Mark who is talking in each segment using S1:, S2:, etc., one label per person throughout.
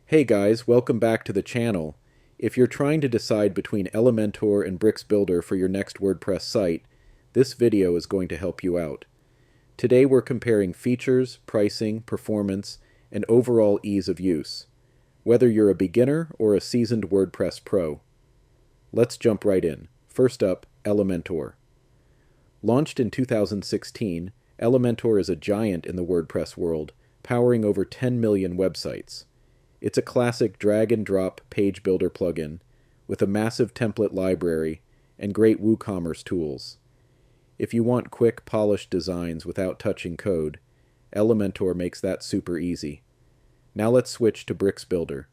S1: Hey guys, welcome back to the channel. If you're trying to decide between Elementor and Bricks Builder for your next WordPress site, this video is going to help you out. Today we're comparing features, pricing, performance, and overall ease of use, whether you're a beginner or a seasoned WordPress pro. Let's jump right in. First up, Elementor. Launched in 2016, Elementor is a giant in the WordPress world, powering over 10 million websites. It's a classic drag-and-drop page builder plugin with a massive template library and great WooCommerce tools. If you want quick, polished designs without touching code, Elementor makes that super easy. Now let's switch to Bricks Builder.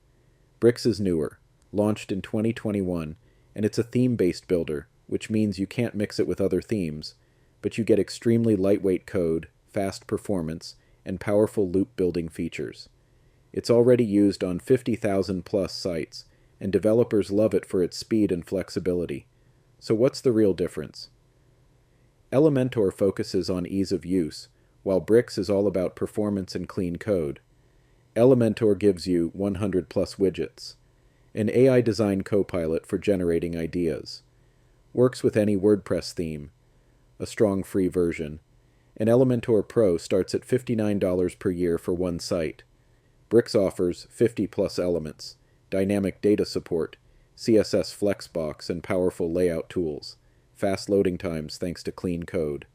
S1: Bricks is newer, launched in 2021, and it's a theme-based builder, which means you can't mix it with other themes, but you get extremely lightweight code, fast performance, and powerful loop building features. It's already used on 50,000 plus sites, and developers love it for its speed and flexibility. So what's the real difference? Elementor focuses on ease of use, while Bricks is all about performance and clean code. Elementor gives you 100 plus widgets, an AI design copilot for generating ideas, works with any WordPress theme, a strong free version, and Elementor Pro starts at $59 per year for one site. Bricks offers 50 plus elements, dynamic data support, CSS Flexbox, and powerful layout tools, fast loading times thanks to clean code.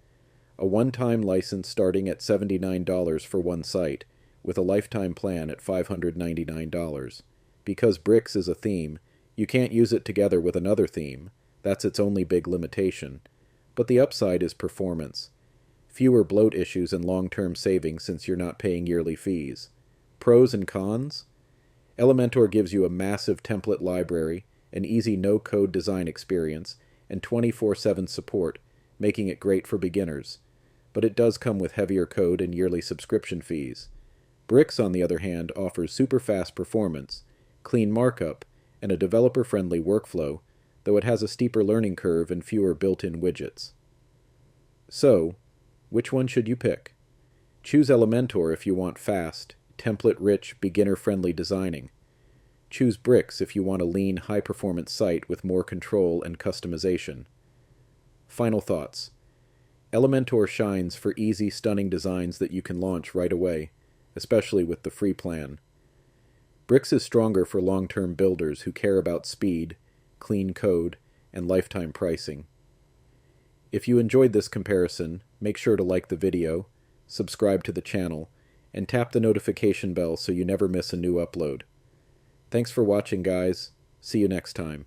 S1: A one-time license starting at $79 for one site, with a lifetime plan at $599. Because Bricks is a theme, you can't use it together with another theme. That's its only big limitation. But the upside is performance. Fewer bloat issues and long-term savings since you're not paying yearly fees. Pros and cons? Elementor gives you a massive template library, an easy no-code design experience, and 24/7 support, making it great for beginners. But it does come with heavier code and yearly subscription fees. Bricks, on the other hand, offers super fast performance, clean markup, and a developer-friendly workflow, though it has a steeper learning curve and fewer built-in widgets. So, which one should you pick? Choose Elementor if you want fast, template-rich, beginner-friendly designing. Choose Bricks if you want a lean, high-performance site with more control and customization. Final thoughts. Elementor shines for easy, stunning designs that you can launch right away, especially with the free plan. Bricks is stronger for long-term builders who care about speed, clean code, and lifetime pricing. If you enjoyed this comparison, make sure to like the video, subscribe to the channel, and tap the notification bell so you never miss a new upload. Thanks for watching, guys. See you next time.